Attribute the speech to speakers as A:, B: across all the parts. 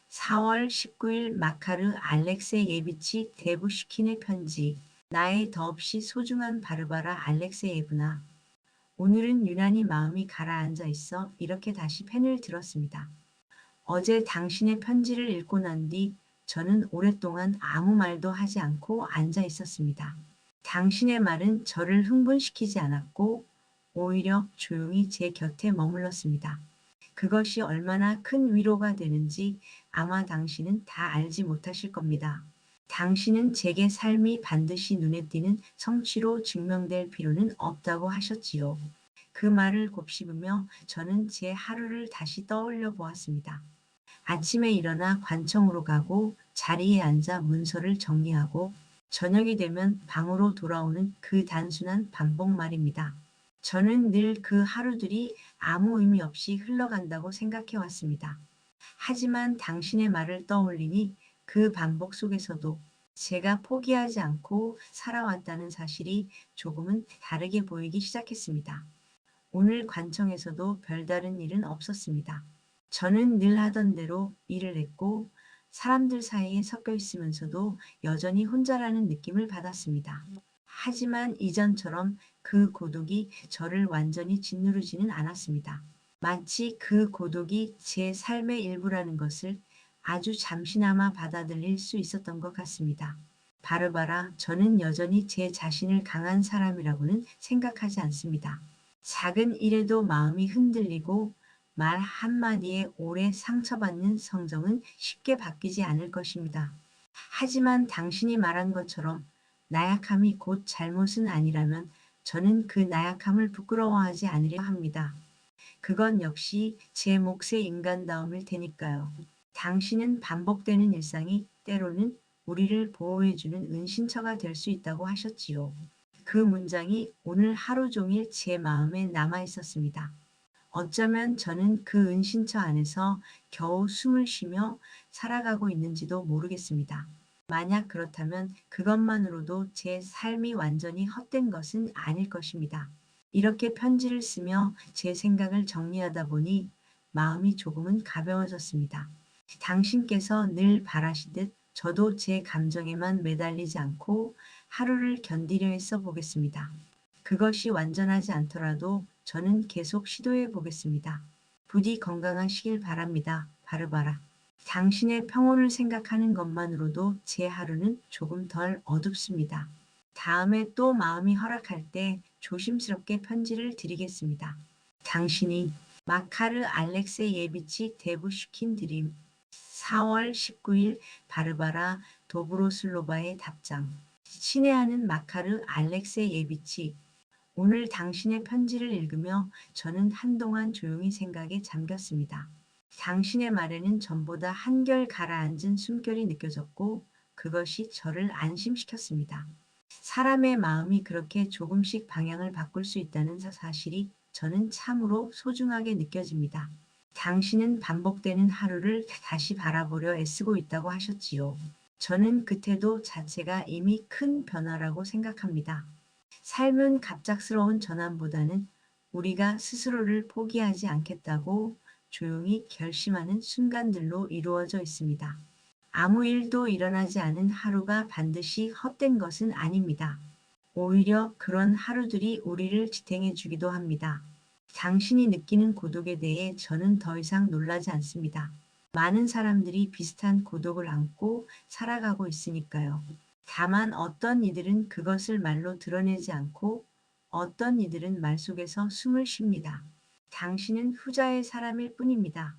A: 4월 19일 마카르 알렉세예비치 데부시킨의 편지. 나의 더없이 소중한 바르바라 알렉세예브나. 오늘은 유난히 마음이 가라앉아 있어 이렇게 다시 펜을 들었습니다. 어제 당신의 편지를 읽고 난 뒤 저는 오랫동안 아무 말도 하지 않고 앉아 있었습니다. 당신의 말은 저를 흥분시키지 않았고 오히려 조용히 제 곁에 머물렀습니다. 그것이 얼마나 큰 위로가 되는지 아마 당신은 다 알지 못하실 겁니다. 당신은 제게 삶이 반드시 눈에 띄는 성취로 증명될 필요는 없다고 하셨지요. 그 말을 곱씹으며 저는 제 하루를 다시 떠올려 보았습니다. 아침에 일어나 관청으로 가고 자리에 앉아 문서를 정리하고 저녁이 되면 방으로 돌아오는 그 단순한 반복 말입니다. 저는 늘 그 하루들이 아무 의미 없이 흘러간다고 생각해 왔습니다. 하지만 당신의 말을 떠올리니 그 반복 속에서도 제가 포기하지 않고 살아왔다는 사실이 조금은 다르게 보이기 시작했습니다. 오늘 관청에서도 별다른 일은 없었습니다. 저는 늘 하던 대로 일을 했고 사람들 사이에 섞여 있으면서도 여전히 혼자라는 느낌을 받았습니다. 하지만 이전처럼 그 고독이 저를 완전히 짓누르지는 않았습니다. 마치 그 고독이 제 삶의 일부라는 것을 아주 잠시나마 받아들일 수 있었던 것 같습니다. 바르바라, 저는 여전히 제 자신을 강한 사람이라고는 생각하지 않습니다. 작은 일에도 마음이 흔들리고 말 한마디에 오래 상처받는 성정은 쉽게 바뀌지 않을 것입니다. 하지만 당신이 말한 것처럼 나약함이 곧 잘못은 아니라면 저는 그 나약함을 부끄러워하지 않으려 합니다. 그건 역시 제 몫의 인간다움일 테니까요. 당신은 반복되는 일상이 때로는 우리를 보호해주는 은신처가 될 수 있다고 하셨지요. 그 문장이 오늘 하루 종일 제 마음에 남아 있었습니다. 어쩌면 저는 그 은신처 안에서 겨우 숨을 쉬며 살아가고 있는지도 모르겠습니다. 만약 그렇다면 그것만으로도 제 삶이 완전히 헛된 것은 아닐 것입니다. 이렇게 편지를 쓰며 제 생각을 정리하다 보니 마음이 조금은 가벼워졌습니다. 당신께서 늘 바라시듯 저도 제 감정에만 매달리지 않고 하루를 견디려 했어 보겠습니다. 그것이 완전하지 않더라도 저는 계속 시도해 보겠습니다. 부디 건강하시길 바랍니다. 바르바라. 당신의 평온을 생각하는 것만으로도 제 하루는 조금 덜 어둡습니다. 다음에 또 마음이 허락할 때 조심스럽게 편지를 드리겠습니다. 당신이 마카르 알렉세예비치 데부슈킨 드림 4월 19일 바르바라 도브로슬로바의 답장. 친애하는 마카르 알렉세예비치, 오늘 당신의 편지를 읽으며 저는 한동안 조용히 생각에 잠겼습니다. 당신의 말에는 전보다 한결 가라앉은 숨결이 느껴졌고 그것이 저를 안심시켰습니다. 사람의 마음이 그렇게 조금씩 방향을 바꿀 수 있다는 사실이 저는 참으로 소중하게 느껴집니다. 당신은 반복되는 하루를 다시 바라보려 애쓰고 있다고 하셨지요. 저는 그 태도 자체가 이미 큰 변화라고 생각합니다. 삶은 갑작스러운 전환보다는 우리가 스스로를 포기하지 않겠다고 조용히 결심하는 순간들로 이루어져 있습니다. 아무 일도 일어나지 않은 하루가 반드시 헛된 것은 아닙니다. 오히려 그런 하루들이 우리를 지탱해 주기도 합니다. 당신이 느끼는 고독에 대해 저는 더 이상 놀라지 않습니다. 많은 사람들이 비슷한 고독을 안고 살아가고 있으니까요. 다만 어떤 이들은 그것을 말로 드러내지 않고 어떤 이들은 말 속에서 숨을 쉽니다. 당신은 후자의 사람일 뿐입니다.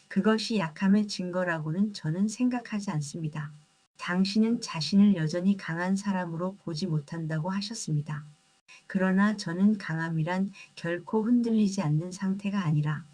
A: 그것이 약함의 증거라고는 저는 생각하지 않습니다. 당신은 자신을 여전히 강한 사람으로 보지 못한다고 하셨습니다. 그러나 저는 강함이란 결코 흔들리지 않는 상태가 아니라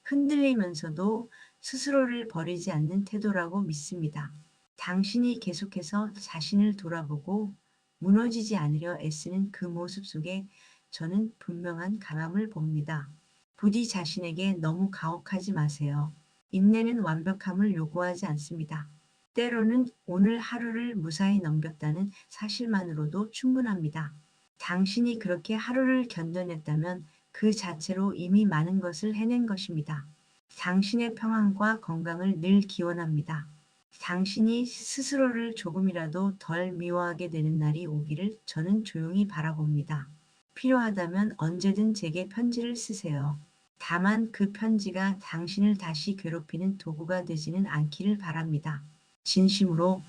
A: 흔들리면서도 스스로를 버리지 않는 태도라고 믿습니다. 당신이 계속해서 자신을 돌아보고 무너지지 않으려 애쓰는 그 모습 속에 저는 분명한 강함을 봅니다. 부디 자신에게 너무 가혹하지 마세요. 인내는 완벽함을 요구하지 않습니다. 때로는 오늘 하루를 무사히 넘겼다는 사실만으로도 충분합니다. 당신이 그렇게 하루를 견뎌냈다면 그 자체로 이미 많은 것을 해낸 것입니다. 당신의 평안과 건강을 늘 기원합니다. 당신이 스스로를 조금이라도 덜 미워하게 되는 날이 오기를 저는 조용히 바라봅니다. 필요하다면 언제든 제게 편지를 쓰세요. 다만 그 편지가 당신을 다시 괴롭히는 도구가 되지는 않기를 바랍니다. 진심으로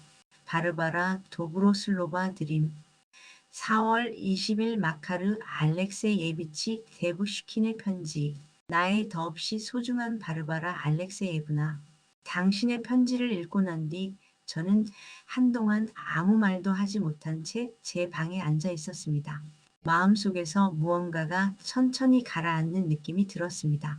A: 바르바라 도브로슬로바 드림 4월 20일 마카르 알렉세예비치 데부슈킨의 편지 나의 더없이 소중한 바르바라 알렉세예브나 당신의 편지를 읽고 난 뒤 저는 한동안 아무 말도 하지 못한 채 제 방에 앉아 있었습니다. 마음속에서 무언가가 천천히 가라앉는 느낌이 들었습니다.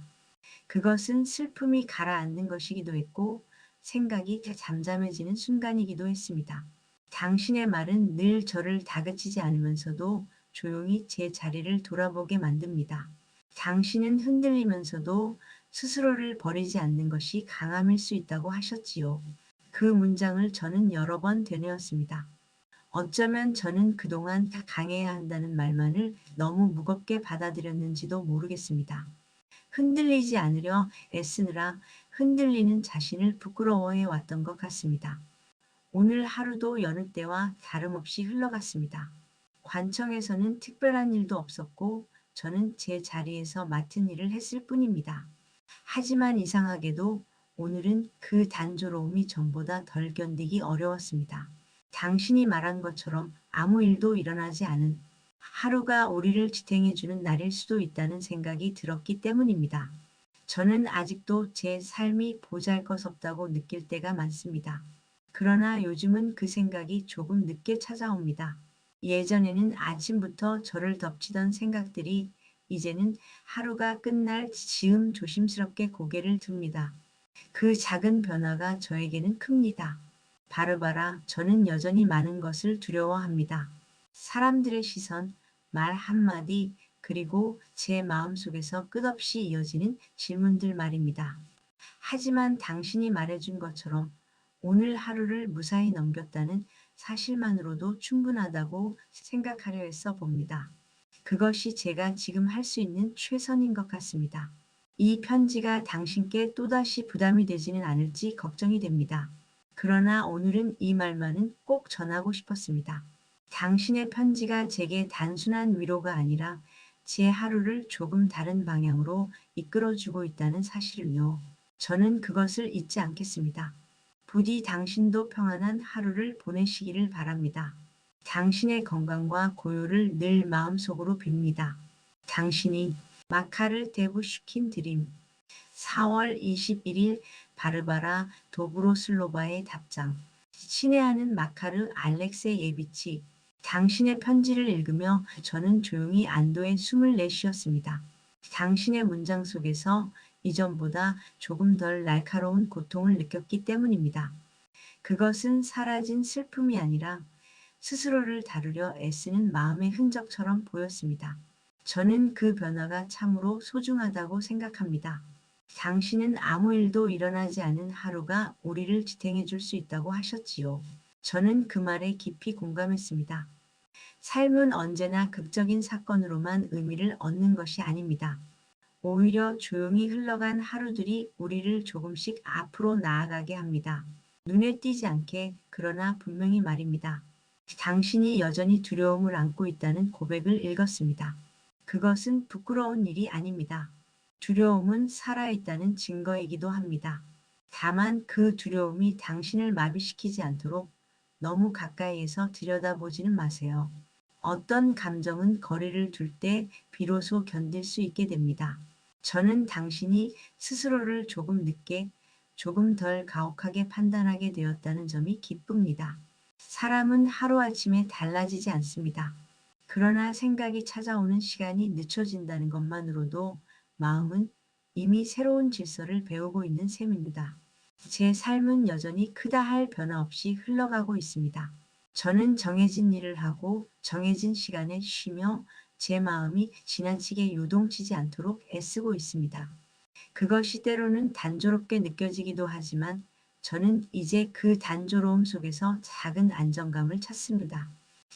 A: 그것은 슬픔이 가라앉는 것이기도 했고 생각이 잠잠해지는 순간이기도 했습니다. 당신의 말은 늘 저를 다그치지 않으면서도 조용히 제 자리를 돌아보게 만듭니다. 당신은 흔들리면서도 스스로를 버리지 않는 것이 강함일 수 있다고 하셨지요. 그 문장을 저는 여러 번 되뇌었습니다. 어쩌면 저는 그동안 다 강해야 한다는 말만을 너무 무겁게 받아들였는지도 모르겠습니다. 흔들리지 않으려 애쓰느라 흔들리는 자신을 부끄러워해 왔던 것 같습니다. 오늘 하루도 여느 때와 다름없이 흘러갔습니다. 관청에서는 특별한 일도 없었고 저는 제 자리에서 맡은 일을 했을 뿐입니다. 하지만 이상하게도 오늘은 그 단조로움이 전보다 덜 견디기 어려웠습니다. 당신이 말한 것처럼 아무 일도 일어나지 않은 하루가 우리를 지탱해주는 날일 수도 있다는 생각이 들었기 때문입니다. 저는 아직도 제 삶이 보잘것없다고 느낄 때가 많습니다. 그러나 요즘은 그 생각이 조금 늦게 찾아옵니다. 예전에는 아침부터 저를 덮치던 생각들이 이제는 하루가 끝날 즈음 조심스럽게 고개를 듭니다. 그 작은 변화가 저에게는 큽니다. 바르바라, 저는 여전히 많은 것을 두려워합니다. 사람들의 시선, 말 한마디, 그리고 제 마음속에서 끝없이 이어지는 질문들 말입니다. 하지만 당신이 말해준 것처럼 오늘 하루를 무사히 넘겼다는 사실만으로도 충분하다고 생각하려 했어 봅니다. 그것이 제가 지금 할 수 있는 최선인 것 같습니다. 이 편지가 당신께 또다시 부담이 되지는 않을지 걱정이 됩니다. 그러나 오늘은 이 말만은 꼭 전하고 싶었습니다. 당신의 편지가 제게 단순한 위로가 아니라 제 하루를 조금 다른 방향으로 이끌어주고 있다는 사실을요. 저는 그것을 잊지 않겠습니다. 부디 당신도 평안한 하루를 보내시기를 바랍니다. 당신의 건강과 고요를 늘 마음속으로 빕니다. 당신이 마카를 데부슈킨 드림 4월 21일 바르바라 도브로슬로바의 답장 친애하는 마카르 알렉세예비치 당신의 편지를 읽으며 저는 조용히 안도의 숨을 내쉬었습니다. 당신의 문장 속에서 이전보다 조금 덜 날카로운 고통을 느꼈기 때문입니다. 그것은 사라진 슬픔이 아니라 스스로를 다루려 애쓰는 마음의 흔적처럼 보였습니다. 저는 그 변화가 참으로 소중하다고 생각합니다. 당신은 아무 일도 일어나지 않은 하루가 우리를 지탱해 줄 수 있다고 하셨지요. 저는 그 말에 깊이 공감했습니다. 삶은 언제나 극적인 사건으로만 의미를 얻는 것이 아닙니다. 오히려 조용히 흘러간 하루들이 우리를 조금씩 앞으로 나아가게 합니다. 눈에 띄지 않게 그러나 분명히 말입니다. 당신이 여전히 두려움을 안고 있다는 고백을 읽었습니다. 그것은 부끄러운 일이 아닙니다. 두려움은 살아있다는 증거이기도 합니다. 다만 그 두려움이 당신을 마비시키지 않도록 너무 가까이에서 들여다보지는 마세요. 어떤 감정은 거리를 둘 때 비로소 견딜 수 있게 됩니다. 저는 당신이 스스로를 조금 늦게, 조금 덜 가혹하게 판단하게 되었다는 점이 기쁩니다. 사람은 하루아침에 달라지지 않습니다. 그러나 생각이 찾아오는 시간이 늦춰진다는 것만으로도 마음은 이미 새로운 질서를 배우고 있는 셈입니다. 제 삶은 여전히 크다 할 변화 없이 흘러가고 있습니다. 저는 정해진 일을 하고 정해진 시간에 쉬며 제 마음이 지나치게 요동치지 않도록 애쓰고 있습니다. 그것이 때로는 단조롭게 느껴지기도 하지만 저는 이제 그 단조로움 속에서 작은 안정감을 찾습니다.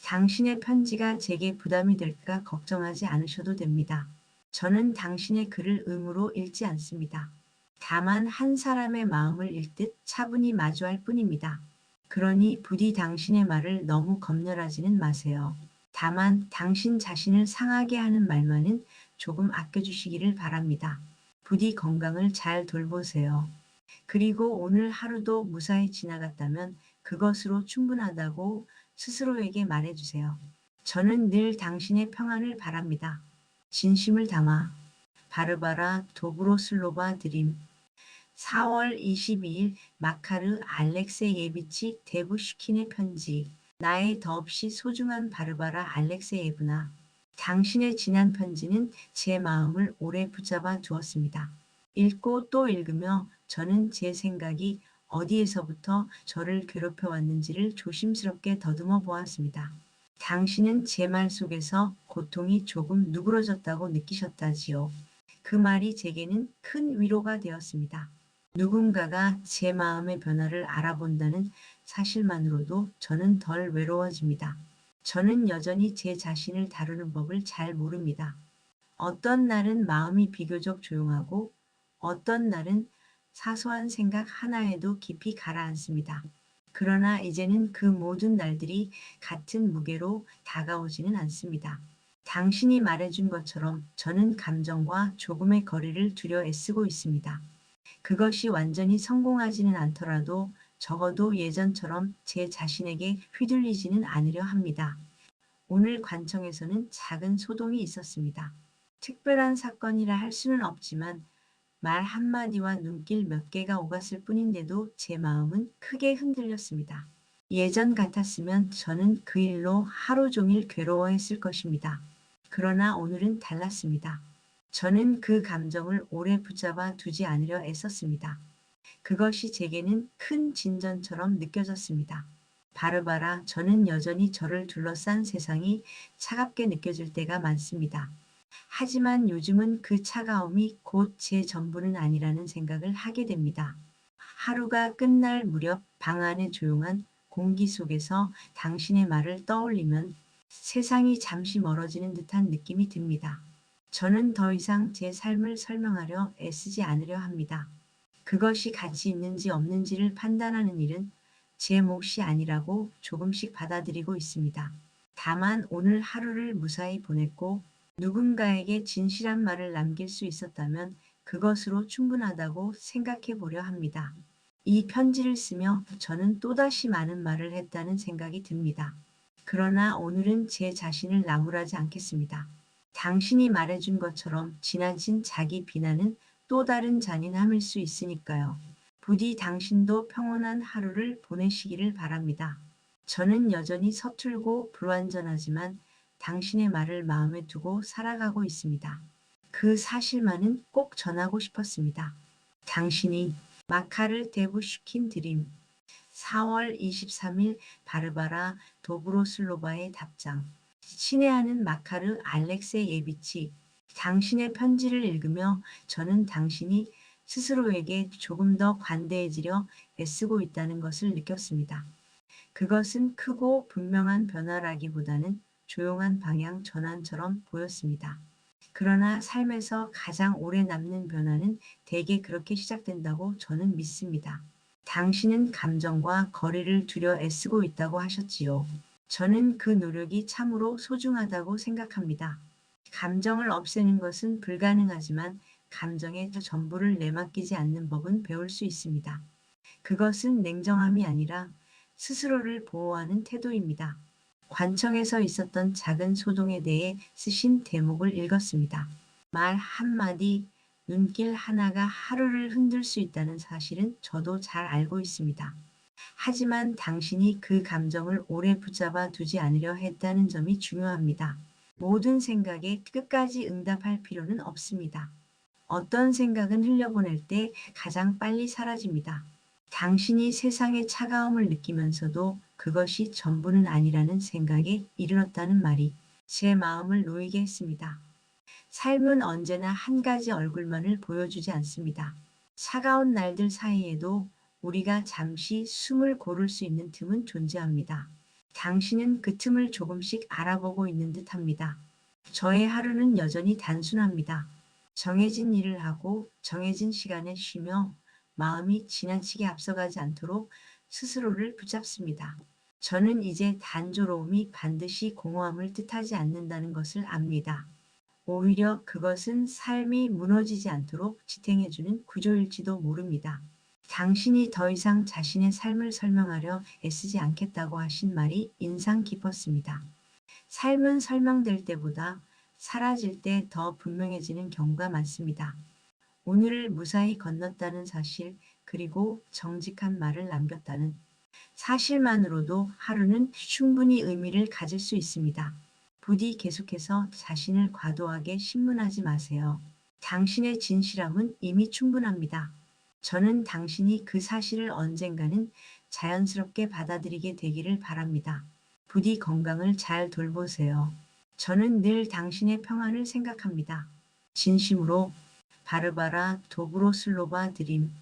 A: 당신의 편지가 제게 부담이 될까 걱정하지 않으셔도 됩니다. 저는 당신의 글을 의무로 읽지 않습니다. 다만 한 사람의 마음을 읽듯 차분히 마주할 뿐입니다. 그러니 부디 당신의 말을 너무 검열하지는 마세요. 다만 당신 자신을 상하게 하는 말만은 조금 아껴주시기를 바랍니다. 부디 건강을 잘 돌보세요. 그리고 오늘 하루도 무사히 지나갔다면 그것으로 충분하다고 스스로에게 말해주세요. 저는 늘 당신의 평안을 바랍니다. 진심을 담아. 바르바라 도브로슬로바 드림. 4월 22일 마카르 알렉세예비치 데부슈킨의 편지. 나의 더없이 소중한 바르바라 알렉세예브나. 당신의 지난 편지는 제 마음을 오래 붙잡아 두었습니다. 읽고 또 읽으며 저는 제 생각이 어디에서부터 저를 괴롭혀 왔는지를 조심스럽게 더듬어 보았습니다. 당신은 제 말 속에서 고통이 조금 누그러졌다고 느끼셨다지요. 그 말이 제게는 큰 위로가 되었습니다. 누군가가 제 마음의 변화를 알아본다는 사실만으로도 저는 덜 외로워집니다. 저는 여전히 제 자신을 다루는 법을 잘 모릅니다. 어떤 날은 마음이 비교적 조용하고 어떤 날은 사소한 생각 하나에도 깊이 가라앉습니다. 그러나 이제는 그 모든 날들이 같은 무게로 다가오지는 않습니다. 당신이 말해준 것처럼 저는 감정과 조금의 거리를 두려 애쓰고 있습니다. 그것이 완전히 성공하지는 않더라도 적어도 예전처럼 제 자신에게 휘둘리지는 않으려 합니다. 오늘 관청에서는 작은 소동이 있었습니다. 특별한 사건이라 할 수는 없지만 말 한마디와 눈길 몇 개가 오갔을 뿐인데도 제 마음은 크게 흔들렸습니다. 예전 같았으면 저는 그 일로 하루 종일 괴로워했을 것입니다. 그러나 오늘은 달랐습니다. 저는 그 감정을 오래 붙잡아 두지 않으려 애썼습니다. 그것이 제게는 큰 진전처럼 느껴졌습니다. 바르바라, 저는 여전히 저를 둘러싼 세상이 차갑게 느껴질 때가 많습니다. 하지만 요즘은 그 차가움이 곧 제 전부는 아니라는 생각을 하게 됩니다. 하루가 끝날 무렵 방 안의 조용한 공기 속에서 당신의 말을 떠올리면 세상이 잠시 멀어지는 듯한 느낌이 듭니다. 저는 더 이상 제 삶을 설명하려 애쓰지 않으려 합니다. 그것이 가치 있는지 없는지를 판단하는 일은 제 몫이 아니라고 조금씩 받아들이고 있습니다. 다만 오늘 하루를 무사히 보냈고 누군가에게 진실한 말을 남길 수 있었다면 그것으로 충분하다고 생각해 보려 합니다. 이 편지를 쓰며 저는 또다시 많은 말을 했다는 생각이 듭니다. 그러나 오늘은 제 자신을 나무라지 않겠습니다. 당신이 말해준 것처럼 지나친 자기 비난은 또 다른 잔인함일 수 있으니까요. 부디 당신도 평온한 하루를 보내시기를 바랍니다. 저는 여전히 서툴고 불완전하지만 당신의 말을 마음에 두고 살아가고 있습니다. 그 사실만은 꼭 전하고 싶었습니다. 당신이 마카를 데부슈킨 드림. 4월 23일 바르바라 도브로슬로바의 답장. 친애하는 마카르 알렉세예비치, 당신의 편지를 읽으며 저는 당신이 스스로에게 조금 더 관대해지려 애쓰고 있다는 것을 느꼈습니다. 그것은 크고 분명한 변화라기보다는 조용한 방향 전환처럼 보였습니다. 그러나 삶에서 가장 오래 남는 변화는 대개 그렇게 시작된다고 저는 믿습니다. 당신은 감정과 거리를 두려 애쓰고 있다고 하셨지요. 저는 그 노력이 참으로 소중하다고 생각합니다. 감정을 없애는 것은 불가능하지만 감정의 전부를 내맡기지 않는 법은 배울 수 있습니다. 그것은 냉정함이 아니라 스스로를 보호하는 태도입니다. 관청에서 있었던 작은 소동에 대해 쓰신 대목을 읽었습니다. 말 한마디, 눈길 하나가 하루를 흔들 수 있다는 사실은 저도 잘 알고 있습니다. 하지만 당신이 그 감정을 오래 붙잡아 두지 않으려 했다는 점이 중요합니다. 모든 생각에 끝까지 응답할 필요는 없습니다. 어떤 생각은 흘려보낼 때 가장 빨리 사라집니다. 당신이 세상의 차가움을 느끼면서도 그것이 전부는 아니라는 생각에 이르렀다는 말이 제 마음을 놓이게 했습니다. 삶은 언제나 한 가지 얼굴만을 보여주지 않습니다. 차가운 날들 사이에도 우리가 잠시 숨을 고를 수 있는 틈은 존재합니다. 당신은 그 틈을 조금씩 알아보고 있는 듯합니다. 저의 하루는 여전히 단순합니다. 정해진 일을 하고 정해진 시간에 쉬며 마음이 지나치게 앞서가지 않도록 스스로를 붙잡습니다. 저는 이제 단조로움이 반드시 공허함을 뜻하지 않는다는 것을 압니다. 오히려 그것은 삶이 무너지지 않도록 지탱해주는 구조일지도 모릅니다. 당신이 더 이상 자신의 삶을 설명하려 애쓰지 않겠다고 하신 말이 인상 깊었습니다. 삶은 설명될 때보다 사라질 때 더 분명해지는 경우가 많습니다. 오늘을 무사히 건넜다는 사실, 그리고 정직한 말을 남겼다는 사실만으로도 하루는 충분히 의미를 가질 수 있습니다. 부디 계속해서 자신을 과도하게 신문하지 마세요. 당신의 진실함은 이미 충분합니다. 저는 당신이 그 사실을 언젠가는 자연스럽게 받아들이게 되기를 바랍니다. 부디 건강을 잘 돌보세요. 저는 늘 당신의 평안을 생각합니다. 진심으로 바르바라 도브로슬로바 드림